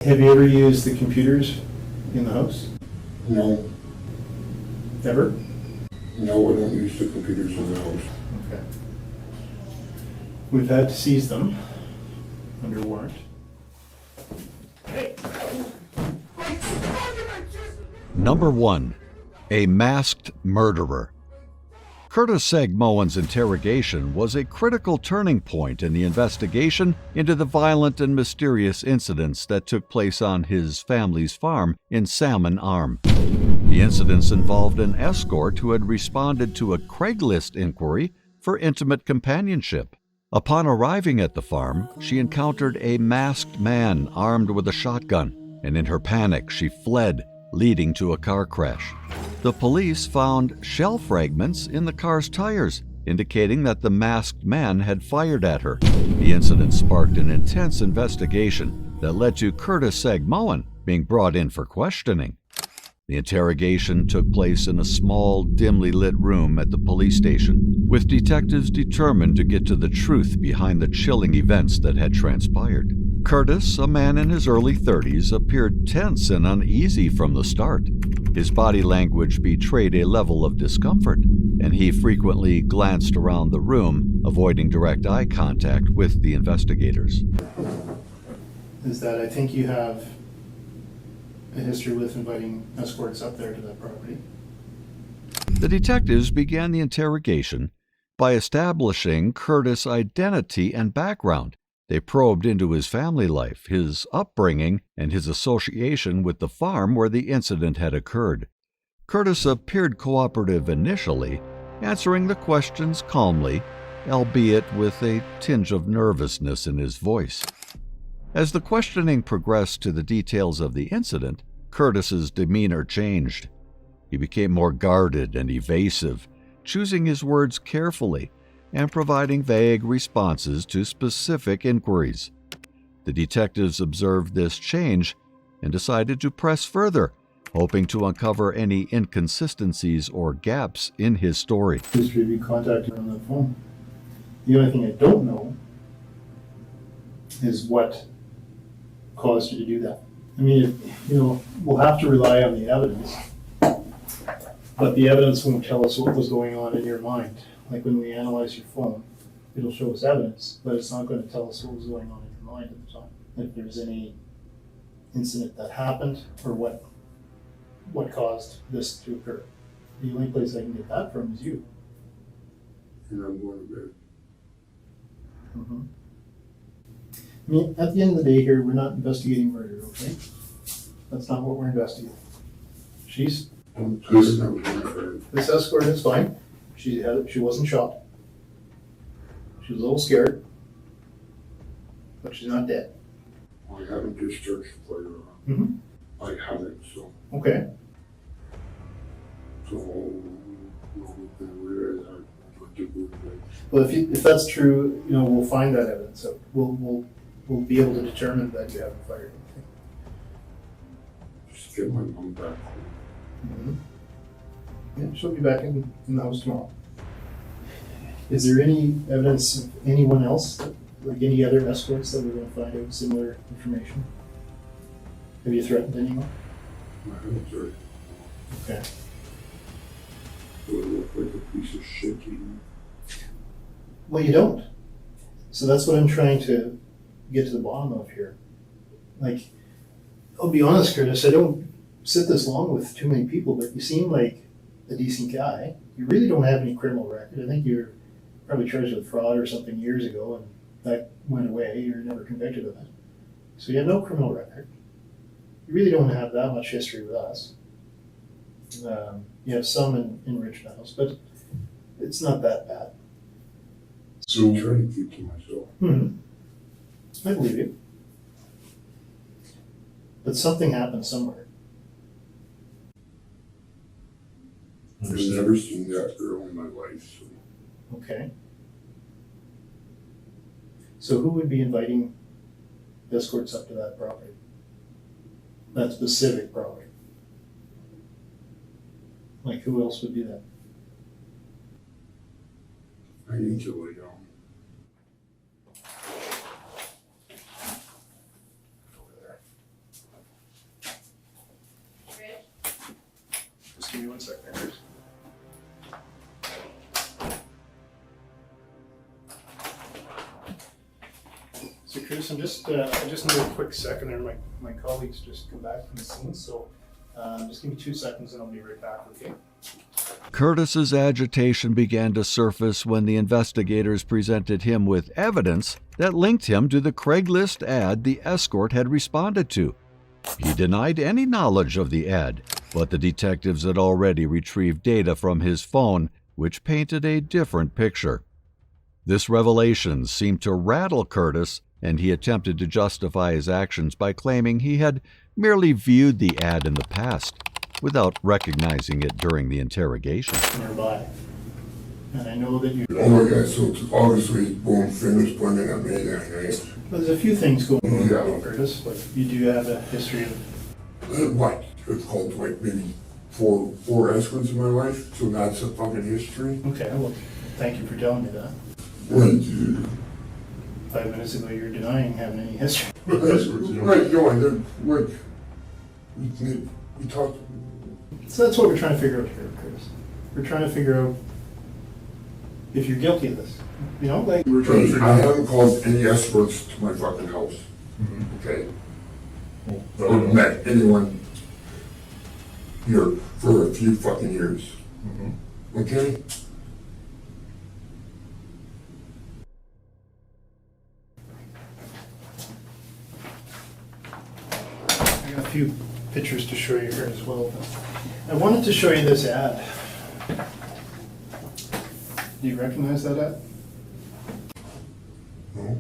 Have you ever used the computers in the house? No, Ever? no, I don't use the computers in the house. Okay. We've had to seize them under warrant. Number 1. A masked murderer. Curtis Sagmoen's interrogation was a critical turning point in the investigation into the violent and mysterious incidents that took place on his family's farm in Salmon Arm. The incidents involved an escort who had responded to a Craigslist inquiry for intimate companionship. Upon arriving at the farm, she encountered a masked man armed with a shotgun, and in her panic, she fled, leading to a car crash. The police found shell fragments in the car's tires, indicating that the masked man had fired at her. The incident sparked an intense investigation that led to Curtis Sagmoen being brought in for questioning. The interrogation took place in a small, dimly lit room at the police station, with detectives determined to get to the truth behind the chilling events that had transpired. Curtis, a man in his early 30s, appeared tense and uneasy from the start. His body language betrayed a level of discomfort, and he frequently glanced around the room, avoiding direct eye contact with the investigators. Is that I think you have a history with inviting escorts up there to that property. The detectives began the interrogation by establishing Curtis' identity and background. They probed into his family life, his upbringing, and his association with the farm where the incident had occurred. Curtis appeared cooperative initially, answering the questions calmly, albeit with a tinge of nervousness in his voice. As the questioning progressed to the details of the incident, Curtis's demeanor changed. He became more guarded and evasive, choosing his words carefully and providing vague responses to specific inquiries. The detectives observed this change and decided to press further, hoping to uncover any inconsistencies or gaps in his story. History of you contacting on the phone. The only thing I don't know is what caused you to do that. I mean, we'll have to rely on the evidence, but the evidence won't tell us what was going on in your mind. Like when we analyze your phone, it'll show us evidence, but it's not going to tell us what was going on in your mind at the time. If there's any incident that happened or what caused this to occur. The only place I can get that from is you. And I'm going to bed. Mm-hmm. I mean, at the end of the day here, we're not investigating murder, okay? That's not what we're investigating. Don't tell me that was my friend. This escort is fine. She wasn't shot. She was a little scared, but she's not dead. I haven't discharged the firearm. Mm-hmm. I haven't, so. Okay. Well, if that's true, we'll find that evidence. So we'll be able to determine that you haven't fired anything. Just get my mom back home. Mm-hmm. Yeah, she'll be back in the house tomorrow. Is there any evidence of anyone else, like any other escorts, that we're going to find out similar information? Have you threatened anyone? I haven't threatened. Okay. Do I look like a piece of shit to you? Well, you don't. So that's what I'm trying to get to the bottom of here. Like, I'll be honest, Curtis, I don't sit this long with too many people, but you seem like a decent guy. You really don't have any criminal record. I think you're probably charged with fraud or something years ago, and that went away. You're never convicted of it. So you have no criminal record. You really don't have that much history with us. You have some in Richmond House, but it's not that bad. So I'm trying to keep to myself. Mm-hmm. I believe you. But something happened somewhere. I've never seen that girl in my life, so. Okay. So who would be inviting escorts up to that property? That specific property? Like, who else would do that? I need to lay down. 1 second, Chris. So Chris, I just need a quick second there. My colleagues just come back from the scene, so just give me 2 seconds and I'll be right back, okay? Curtis's agitation began to surface when the investigators presented him with evidence that linked him to the Craigslist ad the escort had responded to. He denied any knowledge of the ad, but the detectives had already retrieved data from his phone, which painted a different picture. This revelation seemed to rattle Curtis, and he attempted to justify his actions by claiming he had merely viewed the ad in the past, without recognizing it during the interrogation. Nearby. And I know that you... Oh my God, so it's obviously bone fingers pointing at me then, right? Well, there's a few things going on, Yeah. Curtis. Like, you do have a history of... What? It's called like maybe four escorts in my life, so that's a fucking history. Okay, well, thank you for telling me that. Right, 5 minutes ago, you were denying having any history. right, no, I didn't, like, we talked, So that's what we're trying to figure out here, Curtis. We're trying to figure out if you're guilty of this. You know, like... we're trying to figure I haven't called any escorts to my fucking house, okay? Or met anyone here for a few fucking years, okay? I got a few pictures to show you here as well. But I wanted to show you this ad. Do you recognize that ad? No?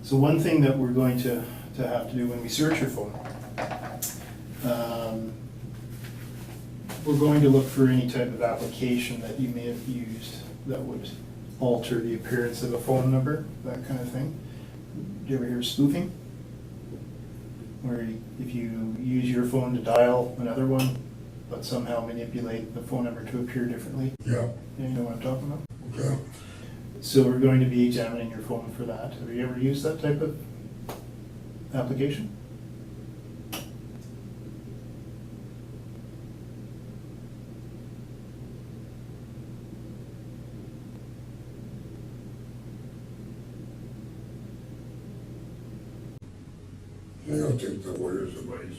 So one thing that we're going to have to do when we search your phone, we're going to look for any type of application that you may have used that would alter the appearance of a phone number, that kind of thing. Do you ever hear of spoofing? Where if you use your phone to dial another one, but somehow manipulate the phone number to appear differently. Yeah, You know what I'm talking about? okay. So we're going to be examining your phone for that. Have you ever used that type of application? I don't take the lawyer's advice.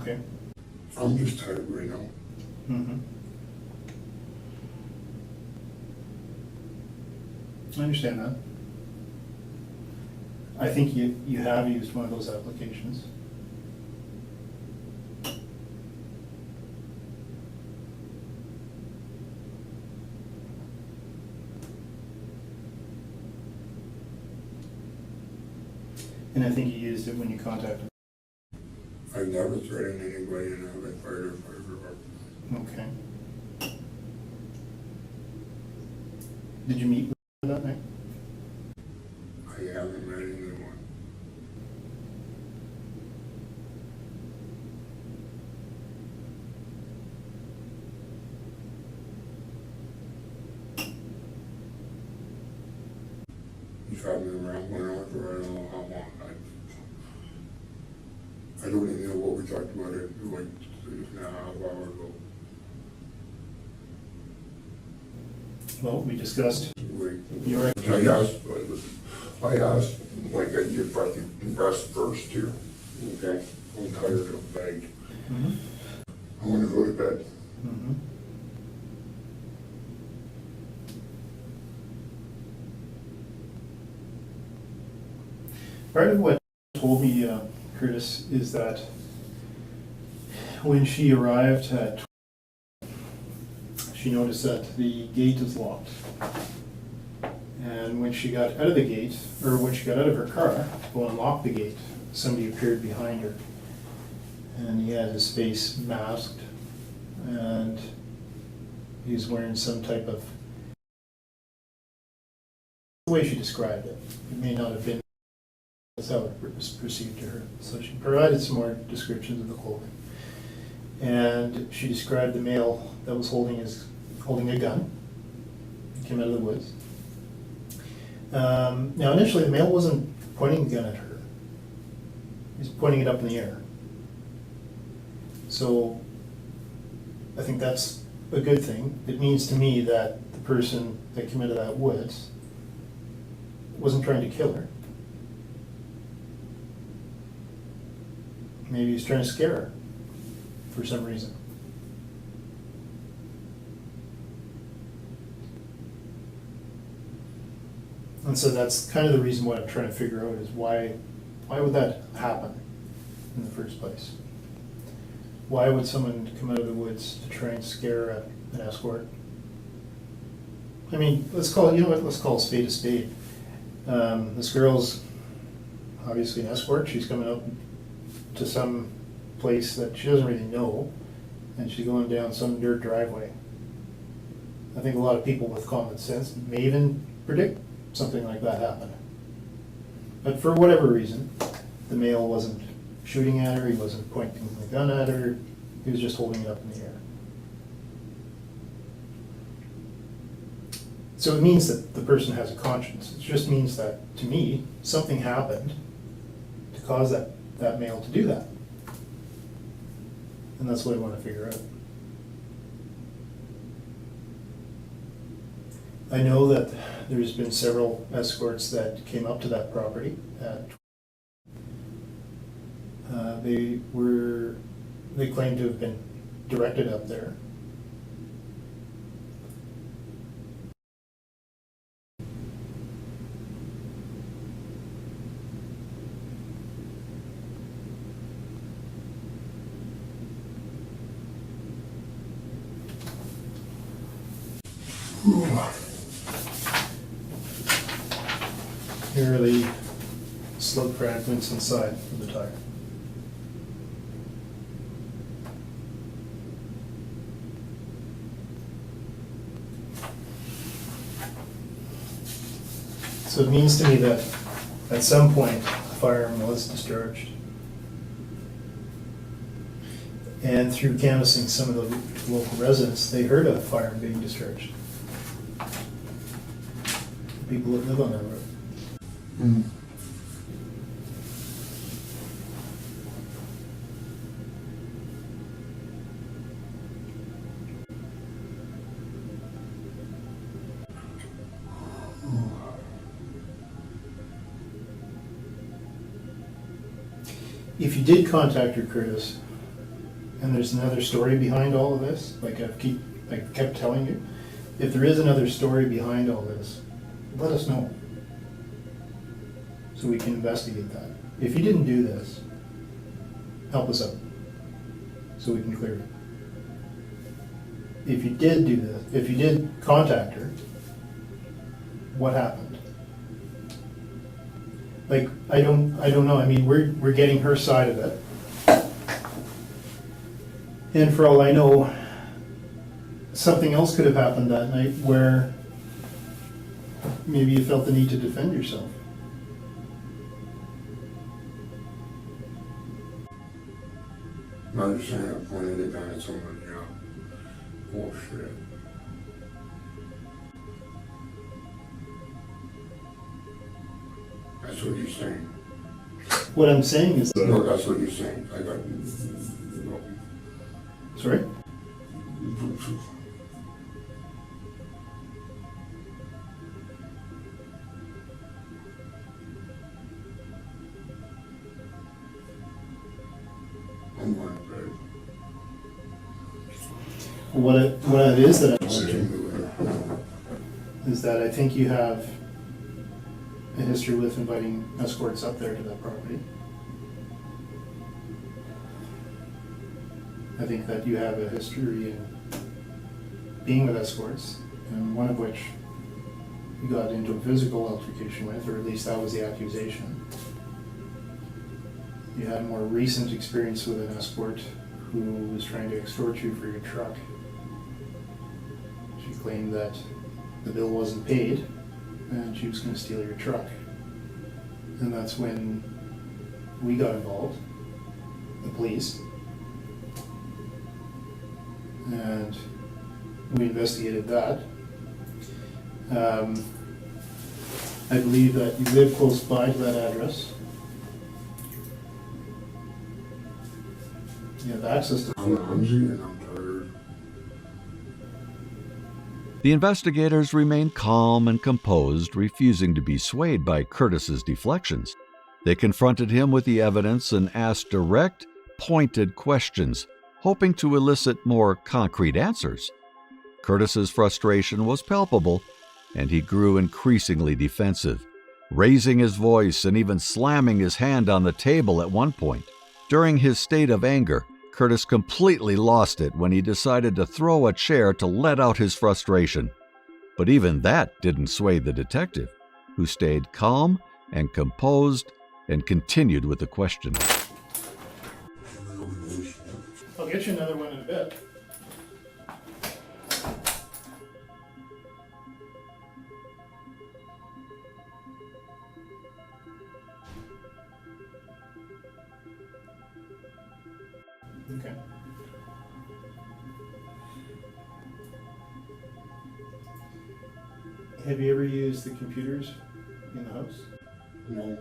Okay. I'm just tired right now. Mm-hmm. I understand that. I think you have used one of those applications. And I think you used it when you contacted. I've never threatened anybody and I've been fired or fired. Okay. Did you meet with her that night? I haven't met anyone. He's had me around going on for I don't know how long. I don't even know what we talked about it like now, a half hour ago. Well, we discussed Like, your... I asked, like, I get fucking rest first here, okay? I'm tired of bag. Mhm. I wanna go to bed. Mhm. Part of what told me, Curtis, is that when she arrived at, she noticed that the gate is locked. And when she got out of the gate, or when she got out of her car to go unlock the gate, somebody appeared behind her. And he had his face masked, and he was wearing some type of, the way she described it, it may not have been, that's how it was perceived to her. So she provided some more descriptions of the clothing. And she described the male that was holding his holding a gun. He came out of the woods. Now initially the male wasn't pointing the gun at her. He was pointing it up in the air. So I think that's a good thing. It means to me that the person that came out of that woods wasn't trying to kill her. Maybe he was trying to scare her for some reason. And so that's kind of the reason what I'm trying to figure out is why would that happen in the first place? Why would someone come out of the woods to try and scare an escort? I mean, let's call a spade a spade. This girl's obviously an escort. She's coming up to some place that she doesn't really know, and she's going down some dirt driveway. I think a lot of people with common sense may even predict something like that happened. But for whatever reason, the male wasn't shooting at her, he wasn't pointing the gun at her, he was just holding it up in the air. So it means that the person has a conscience. It just means that, to me, something happened to cause that male to do that. And that's what I want to figure out. I know that there's been several escorts that came up to that property. They claim to have been directed up there. Here are the slug fragments inside of the tire. So it means to me that at some point a firearm was discharged. And through canvassing some of the local residents, they heard a firearm being discharged. People that live on that road. Mm. If you did contact her, Curtis, and there's another story behind all of this, like I kept telling you, if there is another story behind all this, let us know so we can investigate that. If you didn't do this, help us out so we can clear it. If you did do this, if you did contact her, what happened? Like, I don't know. I mean, we're getting her side of it. And for all I know, something else could have happened that night where maybe you felt the need to defend yourself. I understand that pointing the gun at someone, yeah. Bullshit. That's what you're saying. What I'm saying is, No, that's what you're saying. I got, no. sorry? I'm going to bed. What it is that I'm I'll saying do it. is that I think you have a history with inviting escorts up there to that property. I think that you have a history in being with escorts, and one of which you got into a physical altercation with, or at least that was the accusation. You had more recent experience with an escort who was trying to extort you for your truck. She claimed that the bill wasn't paid and she was going to steal your truck. And that's when we got involved, the police. And We investigated that. I believe that you live close by to that address. You have access to. I'm hungry and I'm tired. The investigators remained calm and composed, refusing to be swayed by Curtis's deflections. They confronted him with the evidence and asked direct, pointed questions, hoping to elicit more concrete answers. Curtis's frustration was palpable, and he grew increasingly defensive, raising his voice and even slamming his hand on the table at one point. During his state of anger, Curtis completely lost it when he decided to throw a chair to let out his frustration. But even that didn't sway the detective, who stayed calm and composed and continued with the question. I'll get you another one in a bit. Okay. Have you ever used the computers in the house? No,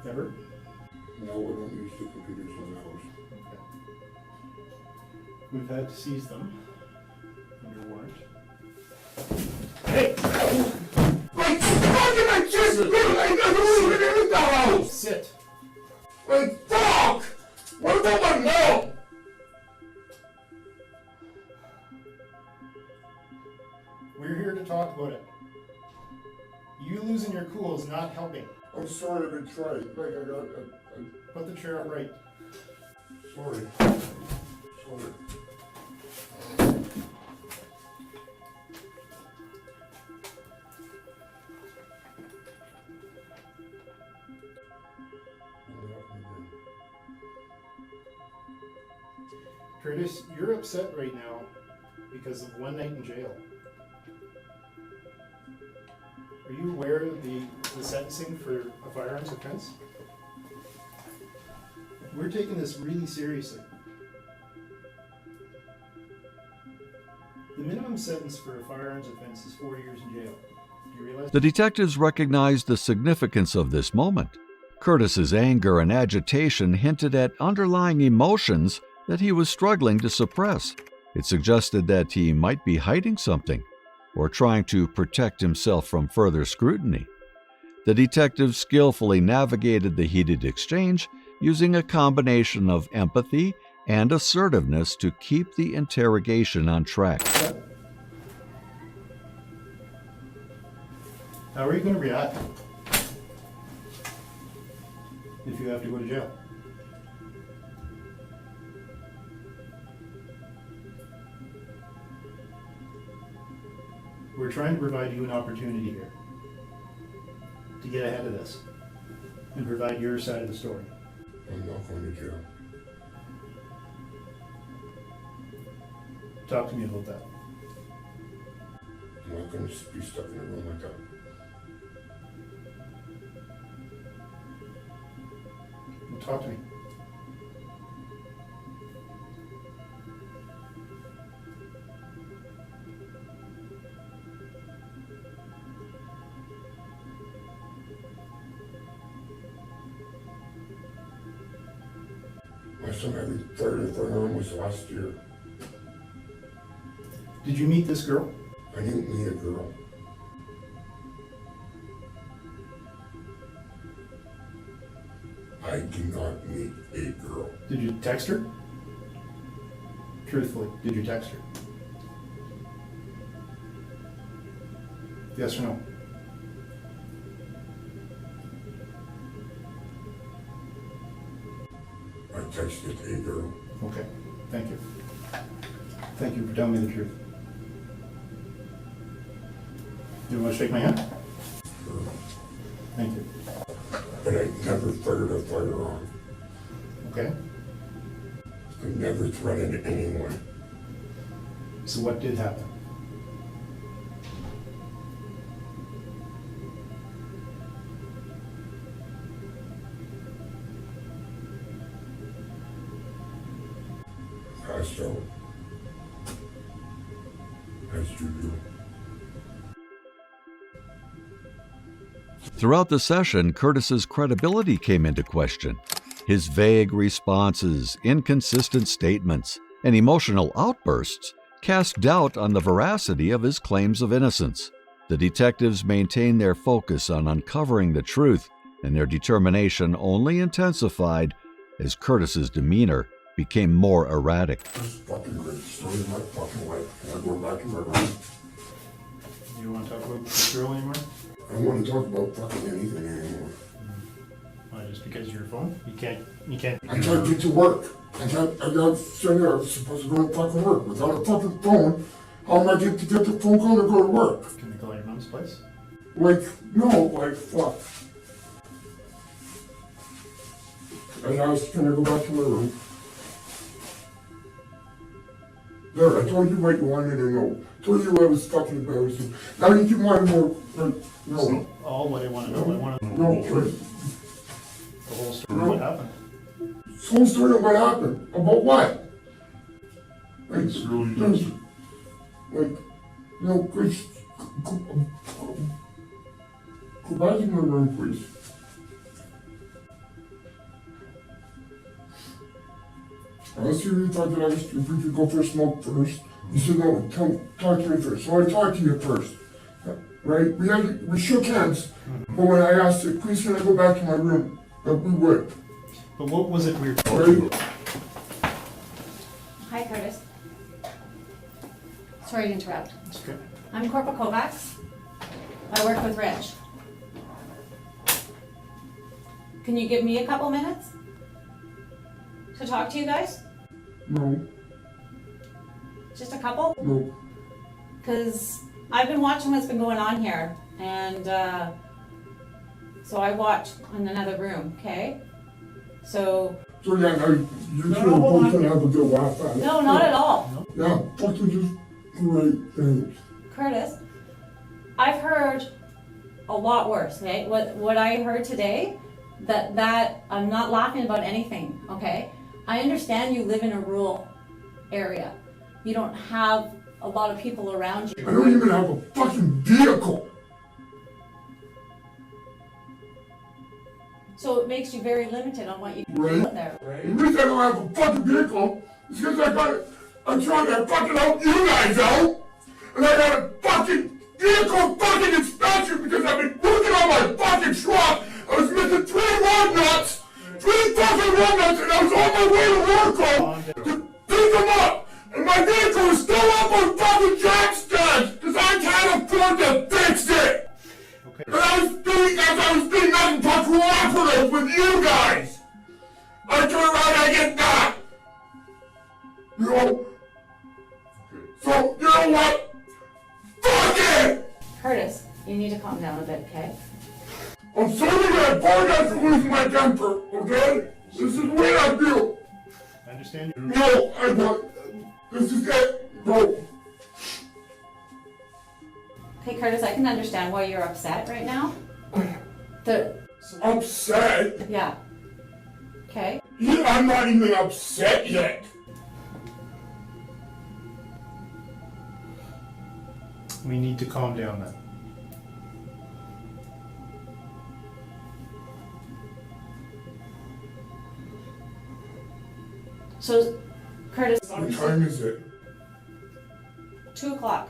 Ever? no, I don't use the computers in the house. Okay. We've had to seize them under warrant. Hey! Like, fucking, I just did like nothing in the house! Sit! Like, fuck! What about my mom? We're here to talk about it. You losing your cool is not helping. I'm sorry, I've been trying. Like, Put the chair upright. sorry. Sorry. Curtis, you're upset right now because of one night in jail. Are you aware of the sentencing for a firearms offense? We're taking this really seriously. The minimum sentence for a firearms offense is 4 years in jail. Do you realize? The detectives recognized the significance of this moment. Curtis's anger and agitation hinted at underlying emotions that he was struggling to suppress. It suggested that he might be hiding something or trying to protect himself from further scrutiny. The detectives skillfully navigated the heated exchange, using a combination of empathy and assertiveness to keep the interrogation on track. How are you going to react if you have to go to jail? We're trying to provide you an opportunity here to get ahead of this and provide your side of the story. I'm not going to jail. Talk to me about that. I'm not going to be stuck in a room like that. Well, talk to me. Last time I fired a firearm was last year. Did you meet this girl? I didn't meet a girl. I do not meet a girl. Did you text her? Truthfully, did you text her? Yes or no? I texted a girl. Okay, thank you. Thank you for telling me the truth. You want to shake my hand? Sure. Thank you. But I never fired a firearm. Okay, I never threatened anyone. so what did happen? Passed out. As usual. Throughout the session, Curtis's credibility came into question. His vague responses, inconsistent statements, and emotional outbursts cast doubt on the veracity of his claims of innocence. The detectives maintained their focus on uncovering the truth, and their determination only intensified as Curtis's demeanor became more erratic. This fucking great story of my fucking life. Can I go back to my room? You don't want to talk about this girl anymore? I don't want to talk about fucking anything anymore. Why, just because of your phone? You can't. I can't get to work. I got sitting there, I'm supposed to go to fucking work. Without a fucking phone, how am I get to get the phone call to go to work? Can they call your mom's place? Like, no, like, fuck. And I was gonna go back to my room. There, I told you what you wanted to know. Told you I was fucking embarrassing. Now you keep wanting more, like, no. All what I want to know. I want to know No, like, the whole story. What happened? this whole story of what happened. About what? Like, This girl you just, like, Chris, go back to my room, please. Unless you really thought that if we could go for a smoke first, you said no, talk to me first. So I talked to you first, right? We shook hands, but when I asked you, please can I go back to my room, that we would. But what was it we were Right? Hi, Curtis. Sorry to interrupt. It's good. I'm Corporal Kovacs. I work with Rich. Can you give me a couple minutes to talk to you guys? No, Just a couple? no. Because I've been watching what's been going on here, and so I watched in another room, okay? So, So yeah, now you two No, are hold both on. gonna have a good laugh at it. no, not at all. Yeah, fucking just great things. Curtis, I've heard a lot worse, okay? What I heard today, that I'm not laughing about anything, okay? I understand you live in a rural area. You don't have a lot of people around I you. don't even have a fucking vehicle. So it makes you very limited on what you can do Right. out there. The reason I don't have a fucking vehicle is because I'm trying to fucking help you guys out. And I got a fucking vehicle fucking inspection because I've been working on my fucking truck. I was missing 3 lug nuts. 3 fucking lug nuts, and I was on my way to work to pick them up. And my vehicle is still up on fucking jack stands because I can't afford to fix it. Okay. And I was being nothing but cooperative with you guys. I turn around, I get that. You know? So, you know what? Fuck it! Curtis, you need to calm down a bit, okay? I'm sorry that I apologize for losing my temper, okay? This is the way I feel. I understand you. No, I don't. This is it. No. Okay, Curtis, I can understand why you're upset right now. Upset? Yeah. Okay? Yeah, I'm not even upset yet. We need to calm down then. So, Curtis, What time is it? 2 o'clock.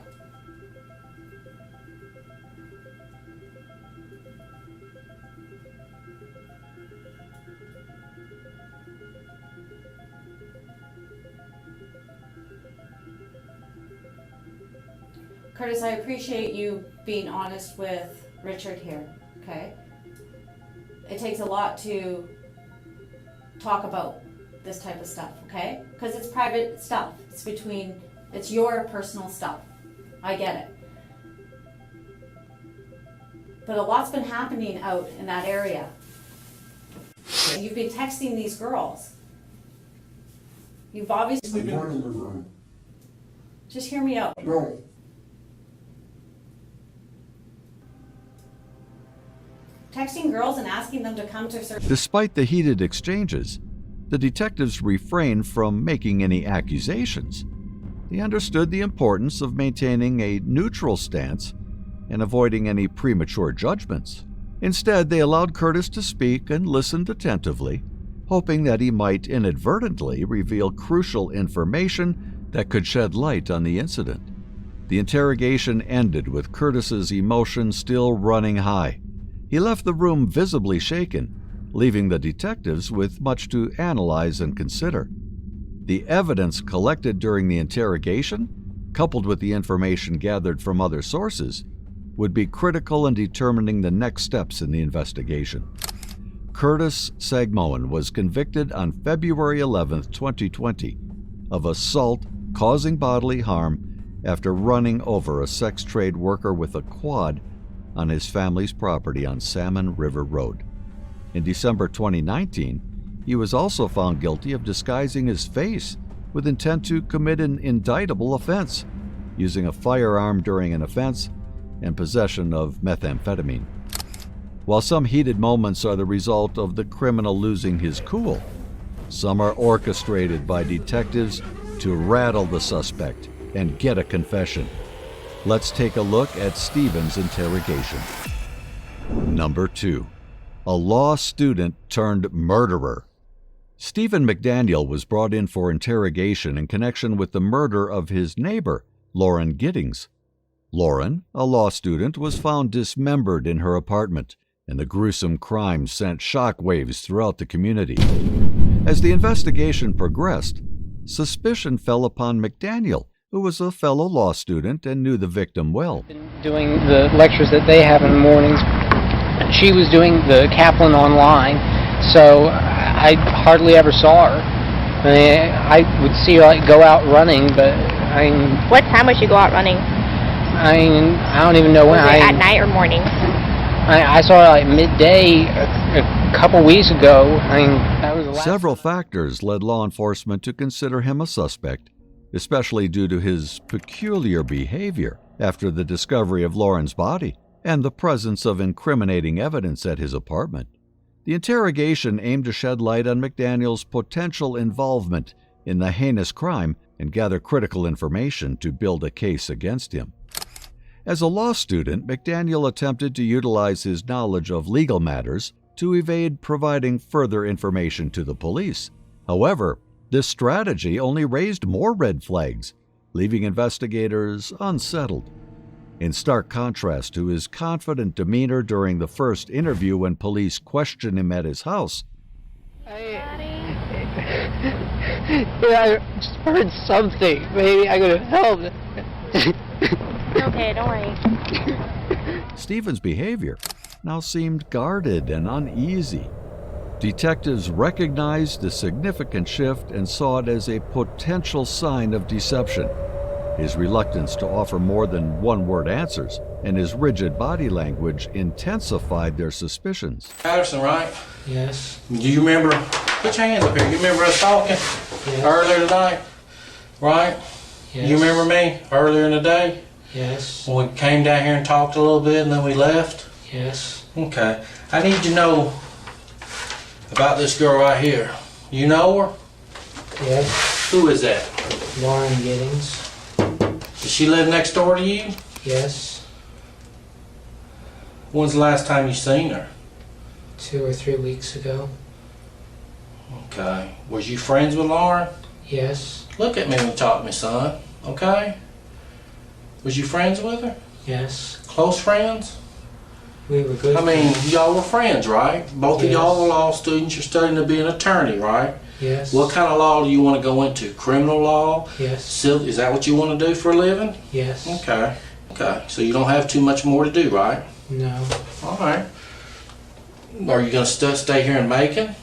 Curtis, I appreciate you being honest with Richard here, okay? It takes a lot to talk about this type of stuff, okay? Because it's private stuff. It's your personal stuff. I get it. But a lot's been happening out in that area. Okay? You've been texting these girls. You've obviously I'm been, going in my room. just hear me out. No. Texting girls and asking them to come to certain. Despite the heated exchanges, the detectives refrained from making any accusations. He understood the importance of maintaining a neutral stance and avoiding any premature judgments. Instead, they allowed Curtis to speak and listened attentively, hoping that he might inadvertently reveal crucial information that could shed light on the incident. The interrogation ended with Curtis's emotions still running high. He left the room visibly shaken, leaving the detectives with much to analyze and consider. The evidence collected during the interrogation, coupled with the information gathered from other sources, would be critical in determining the next steps in the investigation. Curtis Sagmoen was convicted on February 11, 2020, of assault causing bodily harm after running over a sex trade worker with a quad on his family's property on Salmon River Road. In December 2019, he was also found guilty of disguising his face with intent to commit an indictable offense, using a firearm during an offense, and possession of methamphetamine. While some heated moments are the result of the criminal losing his cool, some are orchestrated by detectives to rattle the suspect and get a confession. Let's take a look at Stephen's interrogation. Number 2. A law student turned murderer. Stephen McDaniel was brought in for interrogation in connection with the murder of his neighbor, Lauren Giddings. Lauren, a law student, was found dismembered in her apartment, and the gruesome crime sent shockwaves throughout the community. As the investigation progressed, suspicion fell upon McDaniel, who was a fellow law student and knew the victim well. Doing the lectures that they have in the mornings, she was doing the Kaplan online, so I hardly ever saw her. I mean, I would see her like go out running, but I mean, what time would she go out running? I don't even know when. Was it at night or morning? I saw her like midday a couple weeks ago. I mean, that was the last. Several factors led law enforcement to consider him a suspect, especially due to his peculiar behavior after the discovery of Lauren's body and the presence of incriminating evidence at his apartment. The interrogation aimed to shed light on McDaniel's potential involvement in the heinous crime and gather critical information to build a case against him. As a law student, McDaniel attempted to utilize his knowledge of legal matters to evade providing further information to the police. However, this strategy only raised more red flags, leaving investigators unsettled. In stark contrast to his confident demeanor during the first interview when police questioned him at his house, I just heard something. Maybe I could have helped. Okay, don't worry. Stephen's behavior now seemed guarded and uneasy. Detectives recognized the significant shift and saw it as a potential sign of deception. His reluctance to offer more than one-word answers and his rigid body language intensified their suspicions. Patterson, right? Yes. Do you remember? Put your hands up here. You remember us talking earlier tonight? Right? Yes. You remember me earlier in the day? Yes. When we came down here and talked a little bit and then we left? Yes. Okay. I need to know about this girl right here. You know her? Yes. Who is that? Lauren Giddings. Does she live next door to you? Yes. When's the last time you seen her? 2 or 3 weeks ago. Okay. Was you friends with Lauren? Yes. Look at me when you talk to me, son. Okay? Was you friends with her? Yes. Close friends? We were good. I mean, y'all were friends, right? Both of Yes. y'all are law students. You're studying to be an attorney, right? Yes. What kind of law do you want to go into? Criminal law? Yes. Civil? Is that what you want to do for a living? Yes. Okay. Okay. So you don't have too much more to do, right? No. All right. Are you going to stay here in Macon?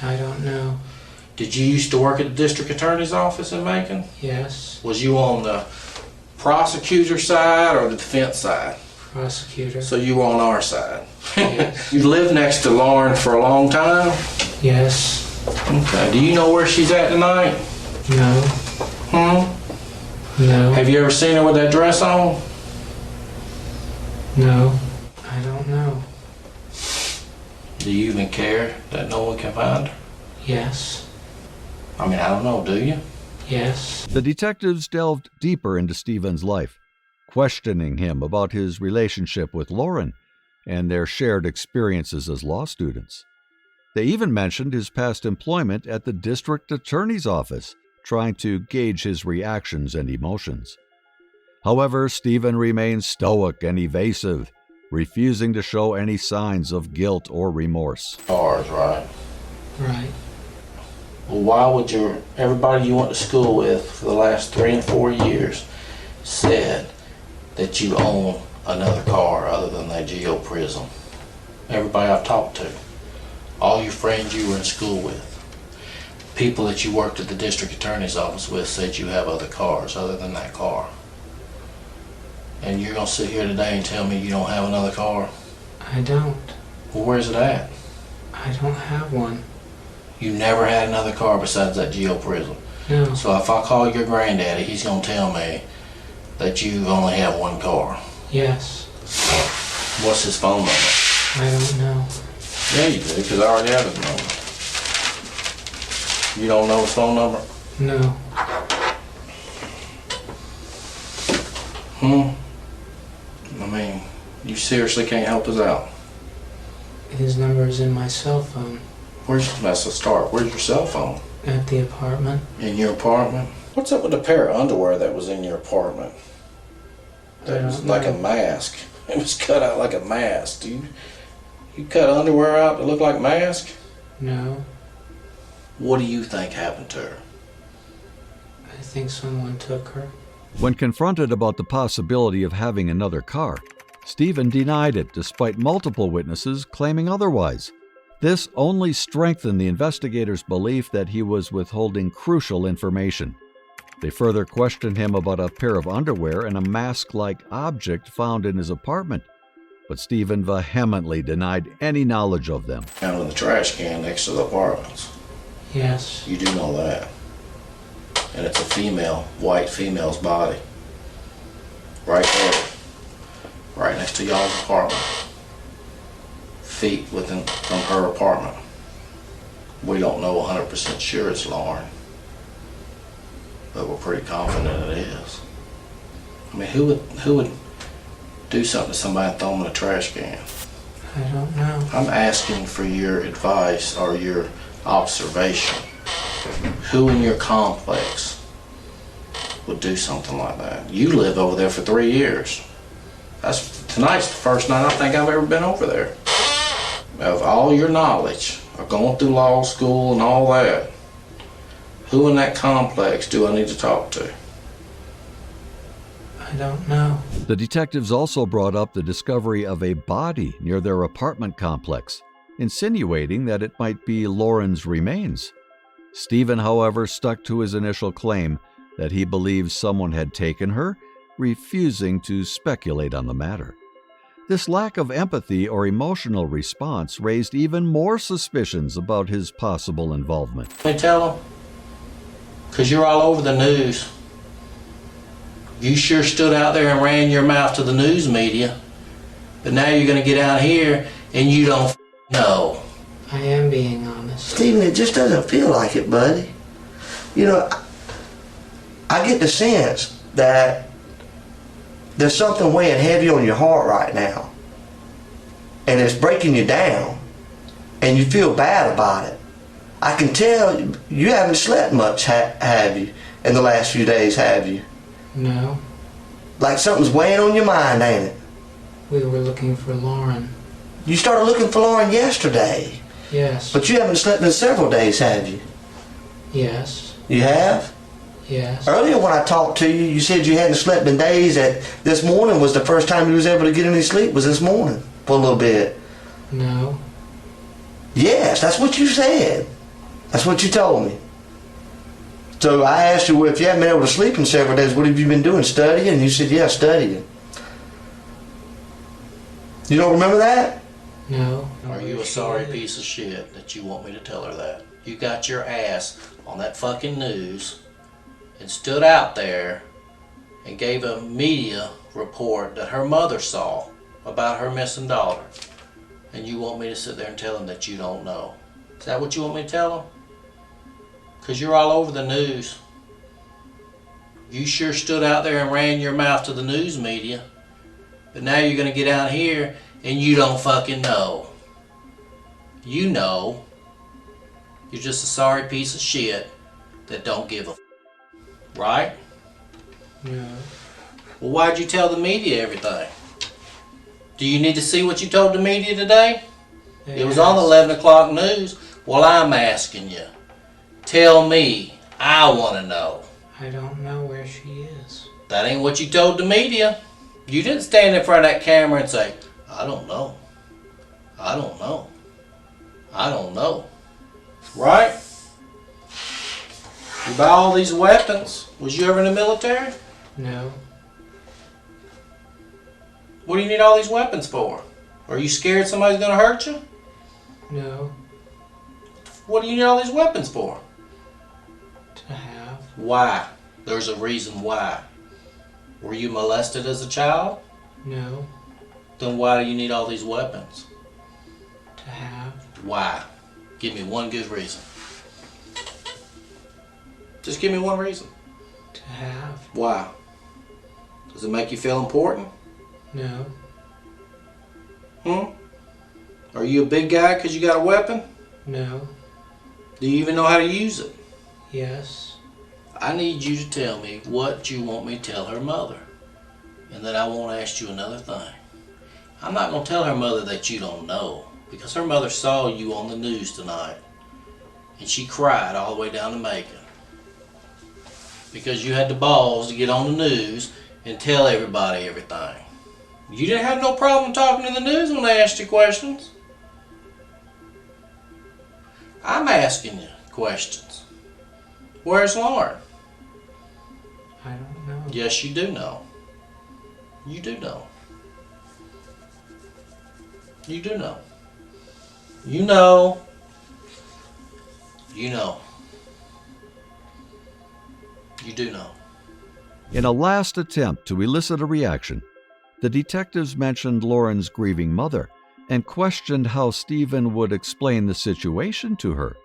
I don't know. Did you used to work at the district attorney's office in Macon? Yes. Was you on the prosecutor side or the defense side? Prosecutor. So you were on our side. Yes. You lived next to Lauren for a long time? Yes. Okay. Do you know where she's at tonight? No. No. Have you ever seen her with that dress on? No. I don't know. Do you even care that no one can find her? Yes. I mean, I don't know, do you? Yes. The detectives delved deeper into Stephen's life, questioning him about his relationship with Lauren and their shared experiences as law students. They even mentioned his past employment at the district attorney's office, trying to gauge his reactions and emotions. However, Stephen remained stoic and evasive, refusing to show any signs of guilt or remorse. Cars, right? Right. Well, why would everybody you went to school with for the last 3 and 4 years said that you own another car other than that Geo Prism? Everybody I've talked to, all your friends you were in school with, people that you worked at the district attorney's office with said you have other cars other than that car. And you're gonna sit here today and tell me you don't have another car? I don't. Well, where's it at? I don't have one. You never had another car besides that Geo Prism. No. So if I call your granddaddy, he's gonna tell me that you only have one car. Yes. What's his phone number? I don't know. Yeah, you do, because I already have his number. You don't know his phone number? No. I mean, you seriously can't help us out. His number is in my cell phone That's a start. Where's your cell phone? at the apartment. In your apartment? What's up with the pair of underwear that was in your apartment? That I was don't like a know. mask. It was cut out like a mask. You cut underwear out to look like a mask? No. What do you think happened to her? I think someone took her. When confronted about the possibility of having another car, Stephen denied it despite multiple witnesses claiming otherwise. This only strengthened the investigators' belief that he was withholding crucial information. They further questioned him about a pair of underwear and a mask-like object found in his apartment, but Stephen vehemently denied any knowledge of them. Down in the trash can next to the apartments. Yes. You do know that. And it's a female, white female's body. Right there. Right next to y'all's apartment. Feet from her apartment. We don't know 100% sure it's Lauren. But we're pretty confident it is. I mean, who would do something to somebody and throw them in a trash can? I don't know. I'm asking for your advice or your observation. Who in your complex would do something like that? You live over there for 3 years. Tonight's the first night I think I've ever been over there. Of all your knowledge of going through law school and all that, who in that complex do I need to talk to? I don't know. The detectives also brought up the discovery of a body near their apartment complex, insinuating that it might be Lauren's remains. Stephen, however, stuck to his initial claim that he believes someone had taken her, refusing to speculate on the matter. This lack of empathy or emotional response raised even more suspicions about his possible involvement. Let me tell them, because you're all over the news. You sure stood out there and ran your mouth to the news media, but now you're going to get out here and you don't know. I am being honest. Stephen, it just doesn't feel like it, buddy. You know, I get the sense that there's something weighing heavy on your heart right now. And it's breaking you down. And you feel bad about it. I can tell you haven't slept much, have you, in the last few days, have you? No. Like something's weighing on your mind, ain't it? We were looking for Lauren. You started looking for Lauren yesterday. Yes. But you haven't slept in several days, have you? Yes. You have? Yes. Earlier when I talked to you, you said you hadn't slept in days, that this morning was the first time you was able to get any sleep, was this morning, for a little bit. No. Yes, that's what you said. That's what you told me. So I asked you, well, if you haven't been able to sleep in several days, what have you been doing, studying? And you said, yeah, studying. You don't remember that? No. Are you a sorry piece of shit that you want me to tell her that? You got your ass on that fucking news and stood out there and gave a media report that her mother saw about her missing daughter. And you want me to sit there and tell them that you don't know. Is that what you want me to tell them? Because you're all over the news. You sure stood out there and ran your mouth to the news media. But now you're gonna get out here and you don't fucking know. You know. You're just a sorry piece of shit that don't give a right? No. Well, why'd you tell the media everything? Do you need to see what you told the media today? It was on the 11 o'clock news. Well, I'm asking you. Tell me. I want to know. I don't know where she is. That ain't what you told the media. You didn't stand in front of that camera and say, I don't know. I don't know. I don't know. Right? You buy all these weapons. Was you ever in the military? No. What do you need all these weapons for? Are you scared somebody's gonna hurt you? No. What do you need all these weapons for? To have. Why? There's a reason why. Were you molested as a child? No. Then why do you need all these weapons? To have. Why? Give me one good reason. Just give me one reason. To have. Why? Does it make you feel important? No. Are you a big guy because you got a weapon? No. Do you even know how to use it? Yes. I need you to tell me what you want me to tell her mother. And then I won't ask you another thing. I'm not going to tell her mother that you don't know, because her mother saw you on the news tonight. And she cried all the way down to Macon. Because you had the balls to get on the news and tell everybody everything. You didn't have no problem talking to the news when they asked you questions. I'm asking you questions. Where's Lauren? I don't know. Yes, you do know. You do know. You do know. You know. You know. You do know. In a last attempt to elicit a reaction, the detectives mentioned Lauren's grieving mother and questioned how Stephen would explain the situation to her.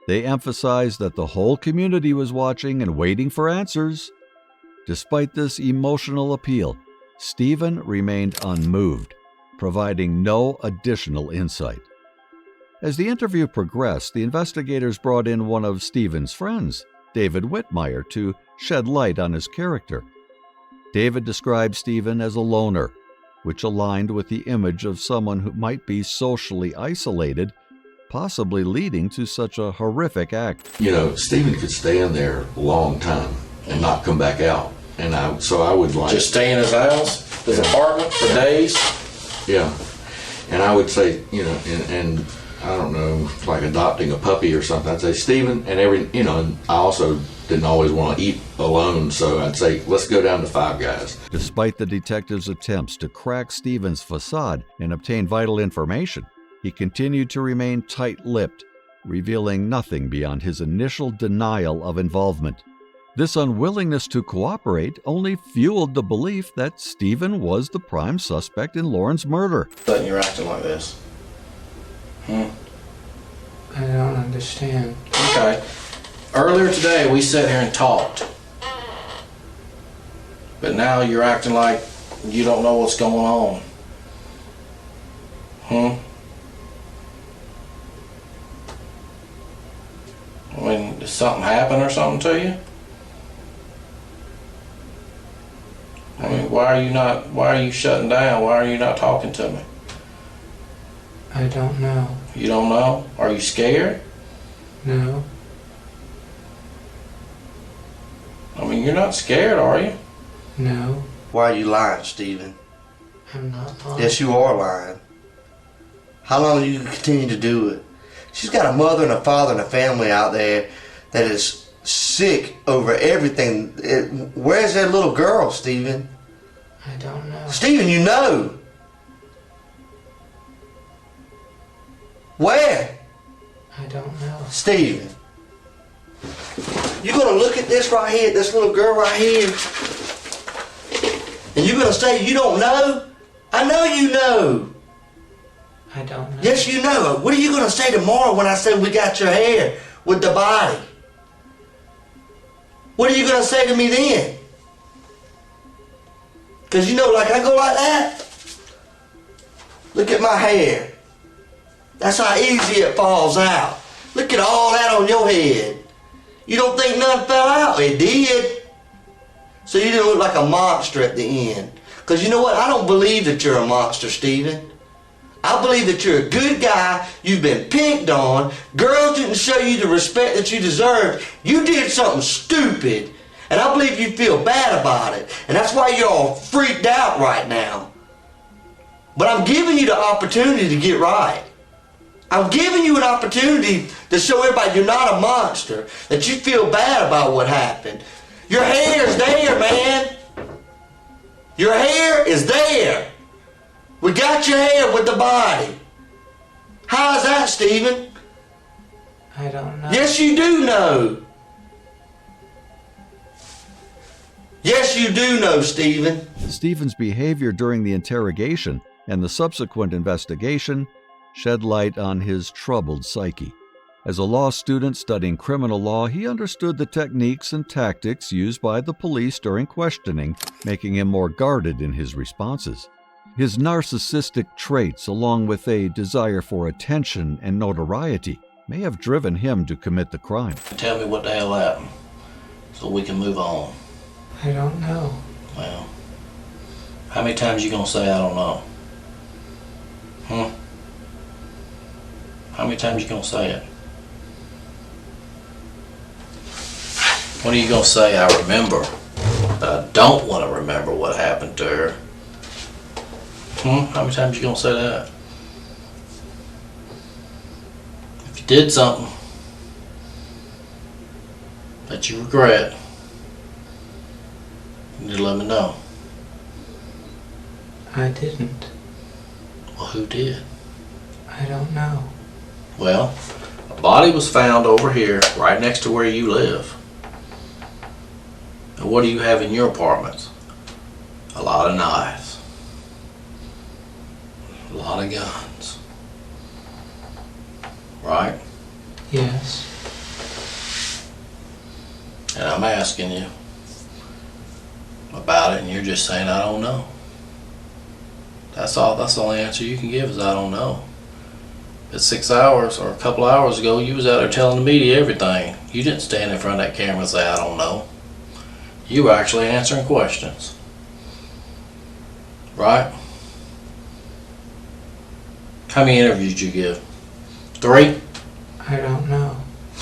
They emphasized that the whole community was watching and waiting for answers. Despite this emotional appeal, Stephen remained unmoved, providing no additional insight. As the interview progressed, the investigators brought in one of Stephen's friends, David Whitmire, to shed light on his character. David described Stephen as a loner, which aligned with the image of someone who might be socially isolated, possibly leading to such a horrific act. You know, Stephen could stay in there a long time and not come back out. And so I would like... Just stay in his house, his apartment for days? Yeah. And I would say, you know, and I don't know, like adopting a puppy or something, I'd say, Stephen, and and I also didn't always want to eat alone, so I'd say, let's go down to 5 guys. Despite the detectives' attempts to crack Stephen's facade and obtain vital information, he continued to remain tight-lipped, revealing nothing beyond his initial denial of involvement. This unwillingness to cooperate only fueled the belief that Stephen was the prime suspect in Lauren's murder. But you're acting like this. I don't understand. Okay. Earlier today, we sat here and talked. But now you're acting like you don't know what's going on. I mean, did something happen or something to you? I mean, why are you shutting down? Why are you not talking to me? I don't know. You don't know? Are you scared? No. I mean, you're not scared, are you? No. Why are you lying, Stephen? I'm not lying. Yes, you are lying. How long are you going to continue to do it? She's got a mother and a father and a family out there that is sick over everything. Where's that little girl, Stephen? I don't know. Stephen, you know. Where? I don't know. Stephen. You're going to look at this right here, this little girl right here, and you're going to say you don't know? I know you know. I don't know. Yes, you know. What are you going to say tomorrow when I say we got your hair with the body? What are you gonna say to me then? Cause you know, like I go like that. Look at my hair. That's how easy it falls out. Look at all that on your head. You don't think none fell out? It did. So you didn't look like a monster at the end. Because you know what? I don't believe that you're a monster, Stephen. I believe that you're a good guy. You've been picked on. Girls didn't show you the respect that you deserved. You did something stupid. And I believe you feel bad about it. And that's why you're all freaked out right now. But I'm giving you the opportunity to get right. I'm giving you an opportunity to show everybody you're not a monster, that you feel bad about what happened. Your hair is there, man. Your hair is there. We got your hair with the body. How's that, Stephen? I don't know. Yes, you do know. Yes, you do know, Stephen. Stephen's behavior during the interrogation and the subsequent investigation shed light on his troubled psyche. As a law student studying criminal law, he understood the techniques and tactics used by the police during questioning, making him more guarded in his responses. His narcissistic traits, along with a desire for attention and notoriety, may have driven him to commit the crime. Tell me what the hell happened so we can move on. I don't know. Well, how many times you gonna say I don't know? How many times you gonna say it? When are you gonna say I remember, but I don't want to remember what happened to her? How many times you gonna say that? If you did something that you regret, you need to let me know. I didn't. Well, who did? I don't know. Well, a body was found over here, right next to where you live. And what do you have in your apartments? A lot of knives. A lot of guns. Right? Yes. And I'm asking you about it, and you're just saying, I don't know. That's all. That's the only answer you can give is I don't know. But 6 hours or a couple hours ago, you was out there telling the media everything. You didn't stand in front of that camera and say, I don't know. You were actually answering questions. Right? How many interviews did you give? 3? I don't know.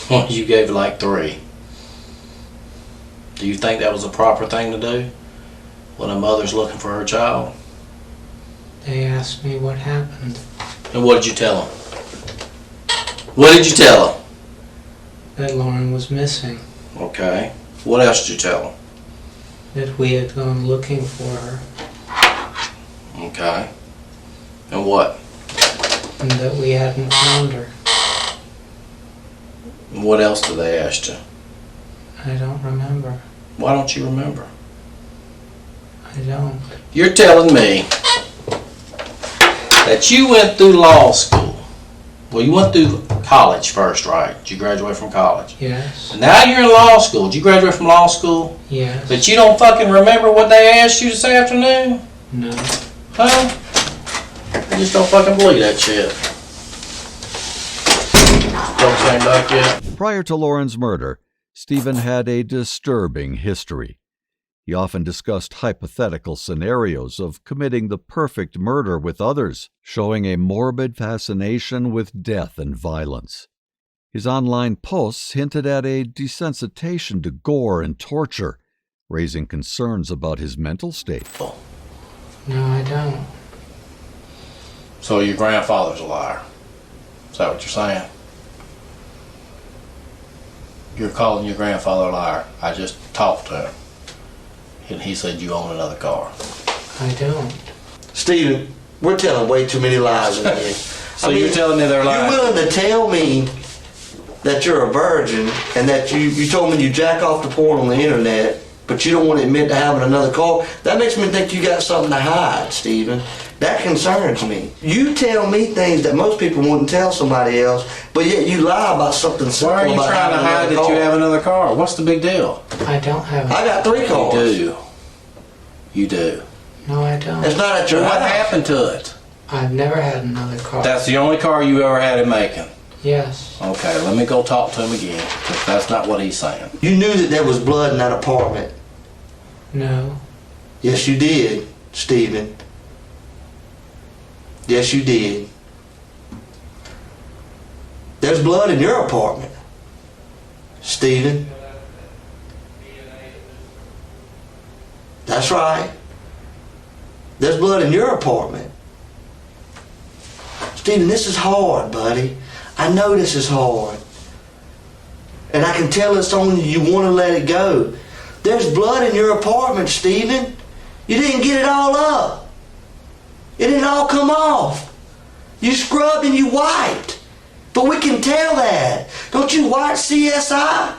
Well, you gave like 3. Do you think that was a proper thing to do when a mother's looking for her child? They asked me what happened. And what did you tell them? What did you tell them? That Lauren was missing. Okay. What else did you tell them? That we had gone looking for her. Okay. And what? And that we hadn't found her. And what else did they ask you? I don't remember. Why don't you remember? I don't. You're telling me that you went through law school. Well, you went through college first, right? Did you graduate from college? Yes. And now you're in law school. Did you graduate from law school? Yes. But you don't fucking remember what they asked you this afternoon? No. Huh? I just don't fucking believe that shit. Folks ain't back yet. Prior to Lauren's murder, Stephen had a disturbing history. He often discussed hypothetical scenarios of committing the perfect murder with others, showing a morbid fascination with death and violence. His online posts hinted at a desensitization to gore and torture, raising concerns about his mental state. No, I don't. So your grandfather's a liar. Is that what you're saying? You're calling your grandfather a liar. I just talked to him. And he said you own another car. I don't. Stephen, we're telling way too many lies in here. So you're telling me they're lying? You're willing to tell me that you're a virgin and that you told me you jack off the porn on the internet but you don't want to admit to having another car. That makes me think you got something to hide, Stephen. That concerns me. You tell me things that most people wouldn't tell somebody else, but yet you lie about something simple. Why are you about trying to having hide another that you car. have another car? What's the big deal? I don't have I got 3 cars. You do. You do. No, I don't. It's not at your What house. happened to it? I've never had another car. That's the only car you ever had in Macon. Yes. Okay, let me go talk to him again, because that's not what he's saying. You knew that there was blood in that apartment. No. Yes, you did, Stephen. Yes, you did. There's blood in your apartment, Stephen. That's right. There's blood in your apartment. Stephen, this is hard, buddy. I know this is hard. And I can tell it's on you. You want to let it go. There's blood in your apartment, Stephen. You didn't get it all up. It didn't all come off. You scrubbed and you wiped. But we can tell that. Don't you wipe CSI?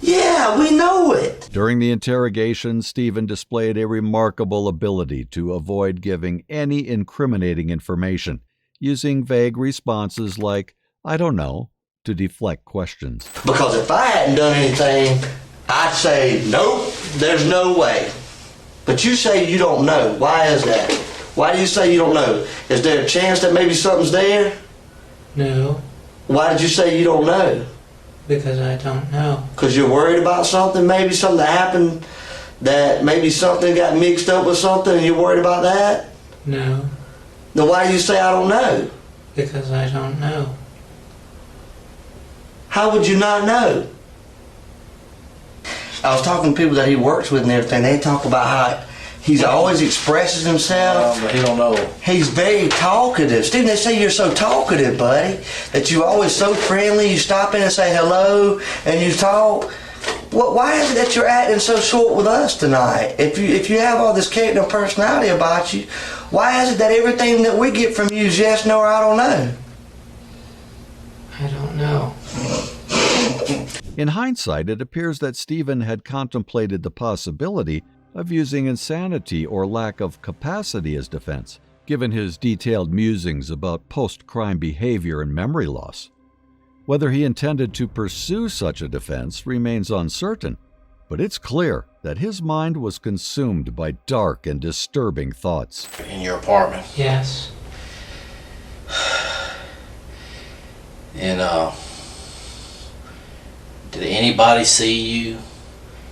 Yeah, we know it. During the interrogation, Stephen displayed a remarkable ability to avoid giving any incriminating information, using vague responses like, "I don't know," to deflect questions. Because if I hadn't done anything, I'd say, nope, there's no way. But you say you don't know. Why is that? Why do you say you don't know? Is there a chance that maybe something's there? No. Why did you say you don't know? Because I don't know. Because you're worried about something? Maybe something that happened, that maybe something got mixed up with something and you're worried about that? No. Then why do you say I don't know? Because I don't know. How would you not know? I was talking to people that he works with and everything. They talk about how he's always expresses himself. But he don't know. He's very talkative. Stephen, they say you're so talkative, buddy, that you're always so friendly. You stop in and say hello, and you talk. Why is it that you're acting so short with us tonight? If you have all this character and personality about you, why is it that everything that we get from you is yes, no, or I don't know? I don't know. In hindsight, it appears that Stephen had contemplated the possibility of using insanity or lack of capacity as defense, given his detailed musings about post-crime behavior and memory loss. Whether he intended to pursue such a defense remains uncertain, but it's clear that his mind was consumed by dark and disturbing thoughts. In your apartment. Yes. And, did anybody see you?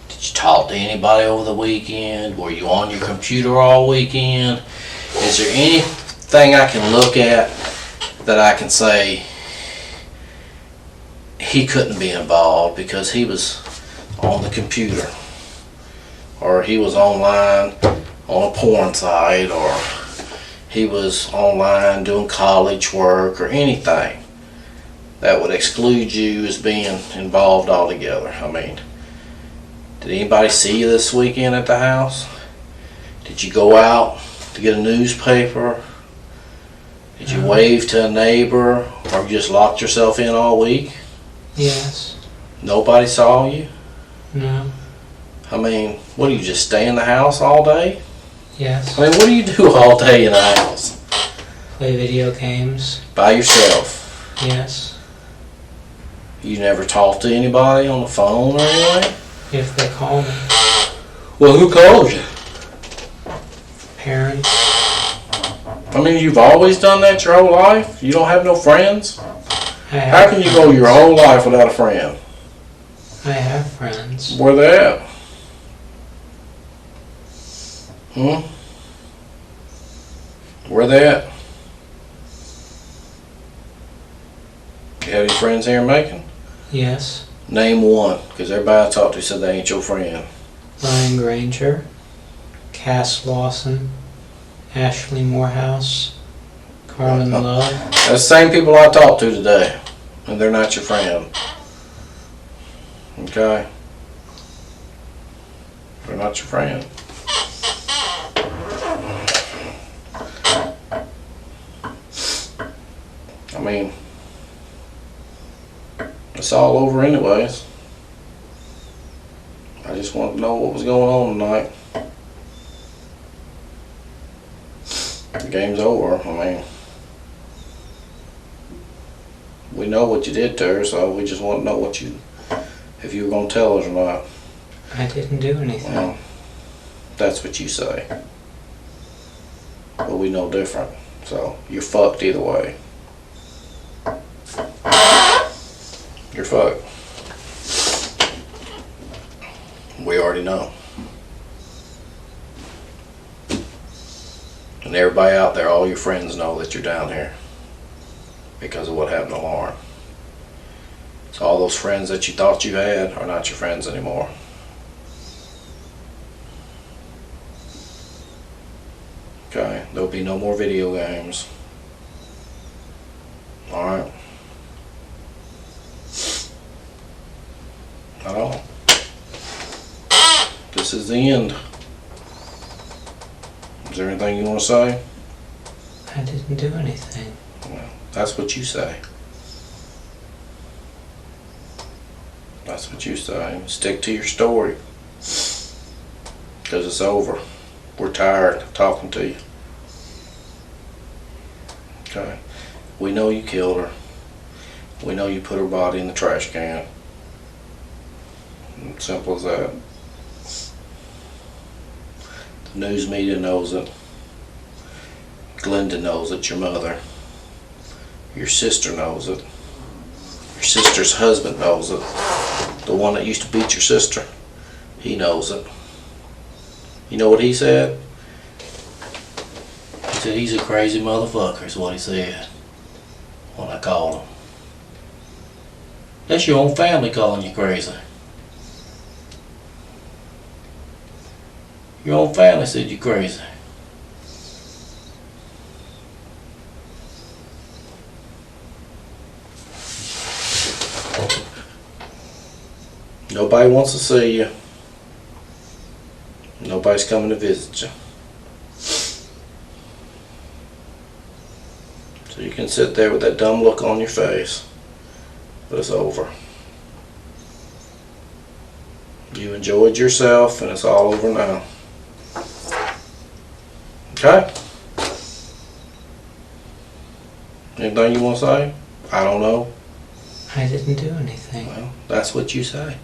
Did you talk to anybody over the weekend? Were you on your computer all weekend? Is there anything I can look at that I can say he couldn't be involved because he was on the computer, or he was online on a porn site, or he was online doing college work, or anything that would exclude you as being involved altogether? I mean, did anybody see you this weekend at the house? Did you go out to get a newspaper? Did you wave to a neighbor, or you just locked yourself in all week? Yes. Nobody saw you? No. I mean, what do you just stay in the house all day? Yes. I mean, what do you do all day in the house? Play video games. By yourself? Yes. You never talk to anybody on the phone or anything? If they call me. Well, who calls you? Parents. I mean, you've always done that your whole life? You don't have no friends? I have How can you go your whole life without a friend? I have friends. Where they at? Where they at? You have any friends here in Macon? Yes. Name one, because everybody I talked to said they ain't your friend. Ryan Granger. Cass Lawson. Ashley Morehouse. Carmen Love. That's the same people I talked to today, and they're not your friend. Okay? They're not your friend. I mean, it's all over anyways. I just wanted to know what was going on tonight. The game's over. I mean, we know what you did to her, so we just want to know if you were going to tell us or not. I didn't do anything. Well, that's what you say. But we know different. So you're fucked either way. You're fucked. We already know. And everybody out there, all your friends know that you're down here because of what happened to Lauren. So all those friends that you thought you had are not your friends anymore. Okay, there'll be no more video games. Alright? Not all. This is the end. Is there anything you want to say? I didn't do anything. Well, that's what you say. That's what you say. Stick to your story. Because it's over. We're tired of talking to you. Okay. We know you killed her. We know you put her body in the trash can. Simple as that. The news media knows it. Glenda knows it, your mother. Your sister knows it. Your sister's husband knows it. The one that used to beat your sister, he knows it. You know what he said? He said he's a crazy motherfucker is what he said when I called him. That's your own family calling you crazy. Your own family said you're crazy. Nobody wants to see you. Nobody's coming to visit you. So you can sit there with that dumb look on your face. But it's over. You enjoyed yourself and it's all over now. Okay? Anything you want to say? I don't know. I didn't do anything. Well, that's what you say.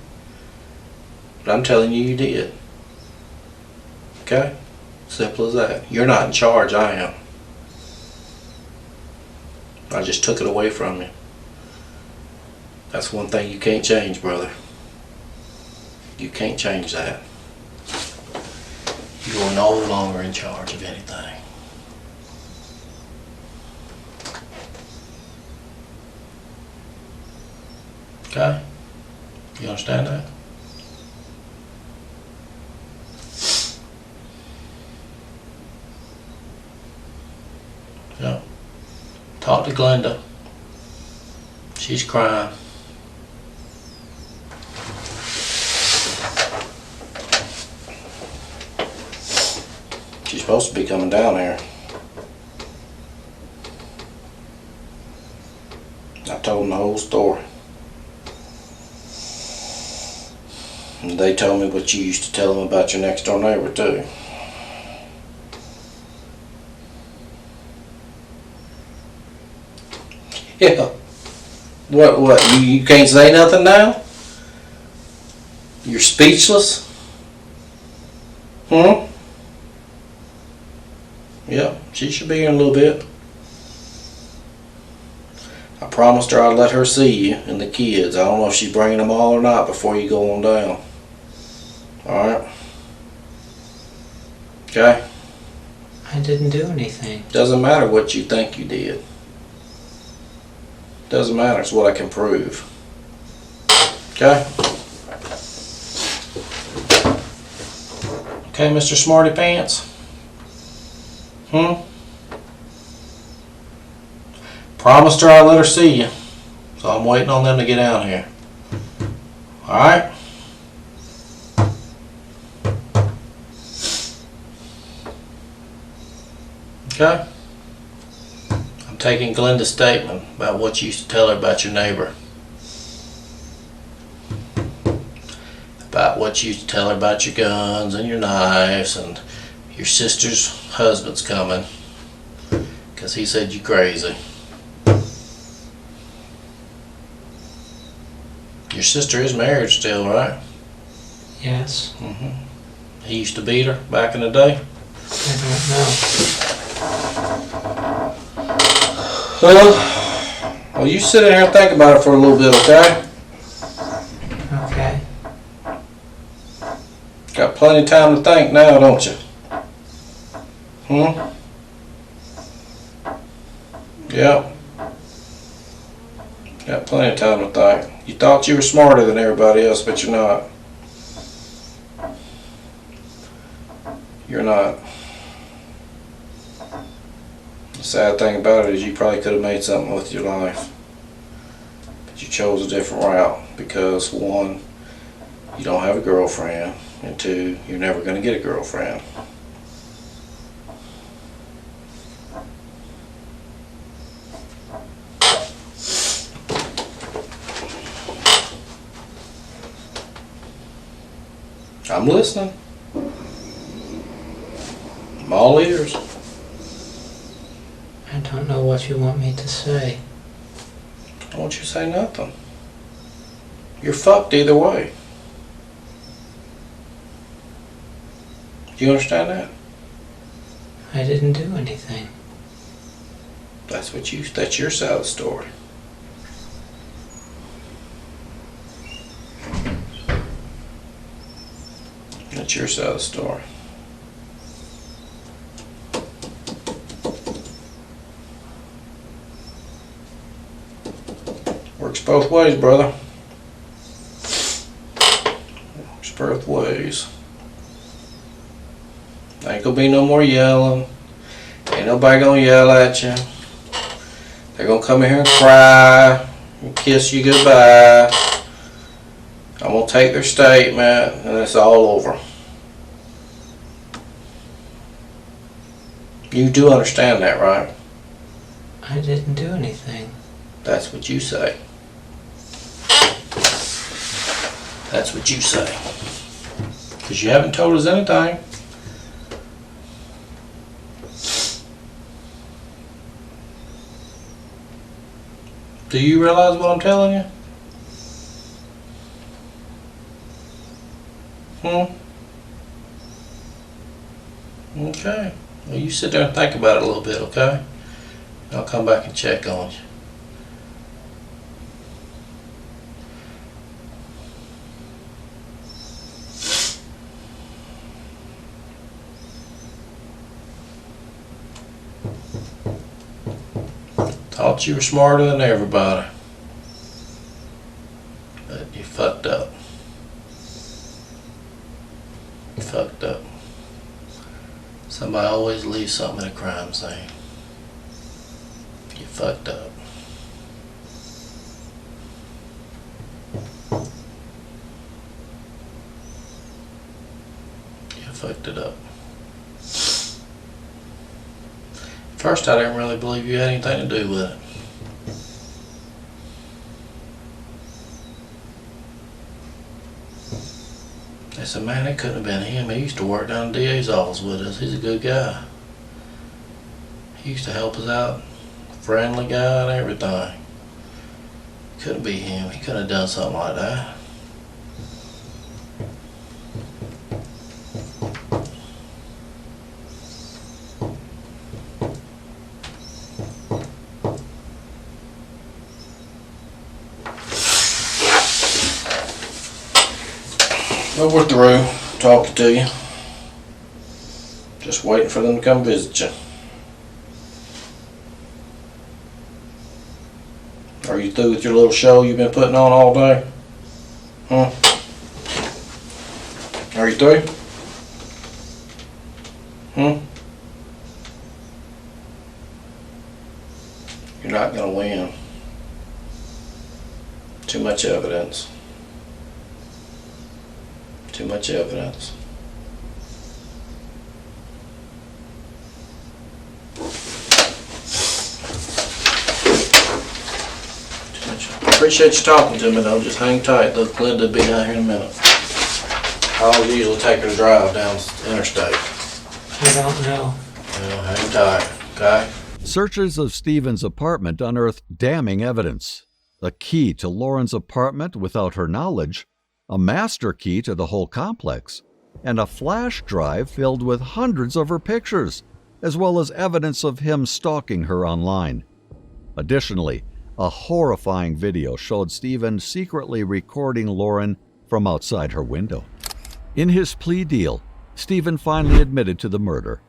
But I'm telling you, you did. Okay? Simple as that. You're not in charge, I am. I just took it away from you. That's one thing you can't change, brother. You can't change that. You are no longer in charge of anything. Okay? You understand that? Yeah. Talk to Glenda. She's crying. She's supposed to be coming down here. I told them the whole story. And they told me what you used to tell them about your next door neighbor too. Yeah. What, you can't say nothing now? You're speechless? Hmm? Yeah, she should be here in a little bit. I promised her I'd let her see you and the kids. I don't know if she's bringing them all or not before you go on down. Alright? Okay? I didn't do anything. Doesn't matter what you think you did. Doesn't matter, it's what I can prove. Okay? Okay, Mr. Smarty Pants? Promised her I'd let her see you. So I'm waiting on them to get down here. Alright? Okay? I'm taking Glenda's statement about what you used to tell her about your neighbor. About about what you tell her about your guns and your knives and your sister's husband's coming, because he said you crazy. Your sister is married still, right? Yes. He used to beat her back in the day. I don't know. Well, you sit in here and think about it for a little bit, okay? Okay. Got plenty of time to think now, don't you? Yep. Got plenty of time to think. You thought you were smarter than everybody else, but you're not. You're not. The sad thing about it is you probably could have made something with your life. But you chose a different route because, one, you don't have a girlfriend, and two, you're never going to get a girlfriend. I'm listening. I'm all ears. I don't know what you want me to say. I don't want you to say nothing. You're fucked either way. Do you understand that? I didn't do anything. That's your side of the story. That's your side of the story. Works both ways, brother. Works both ways. Ain't gonna be no more yelling. Ain't nobody gonna yell at you. They're gonna come in here and cry and kiss you goodbye. I'm gonna take their statement and it's all over. You do understand that, right? I didn't do anything. That's what you say. That's what you say. Because you haven't told us anything. Do you realize what I'm telling you? Okay. Well, you sit there and think about it a little bit, okay? I'll come back and check on you. Thought you were smarter than everybody. But you fucked up. You fucked up. Somebody always leaves something at a crime scene. You fucked up. You fucked it up. First, I didn't really believe you had anything to do with it. They said, man, it couldn't have been him. He used to work down the DA's office with us. He's a good guy. He used to help us out. Friendly guy and everything. Couldn't be him. He couldn't have done something like that. But we're through talking to you. Just waiting for them to come visit you. Are you through with your little show you've been putting on all day? Huh? Are you through? You're not gonna win. Too much evidence. Too much evidence. Too much. Appreciate you talking to me though. Just hang tight. Look, Linda will be down here in a minute. I'll usually take her to drive down the interstate. I don't know. Hang tight, okay? Searchers of Stephen's apartment unearthed damning evidence. A key to Lauren's apartment without her knowledge, a master key to the whole complex, and a flash drive filled with hundreds of her pictures, as well as evidence of him stalking her online. Additionally, a horrifying video showed Stephen secretly recording Lauren from outside her window. In his plea deal, Stephen finally admitted to the murder.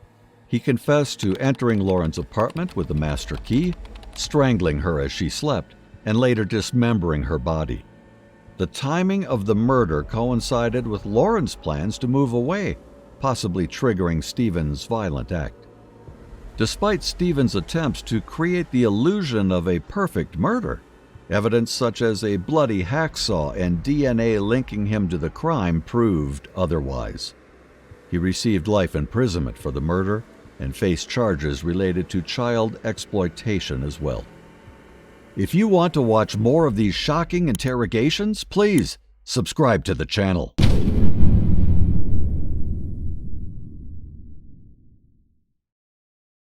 He confessed to entering Lauren's apartment with the master key, strangling her as she slept, and later dismembering her body. The timing of the murder coincided with Lauren's plans to move away, possibly triggering Stephen's violent act. Despite Stephen's attempts to create the illusion of a perfect murder, evidence such as a bloody hacksaw and DNA linking him to the crime proved otherwise. He received life imprisonment for the murder and faced charges related to child exploitation as well. If you want to watch more of these shocking interrogations, please subscribe to the channel.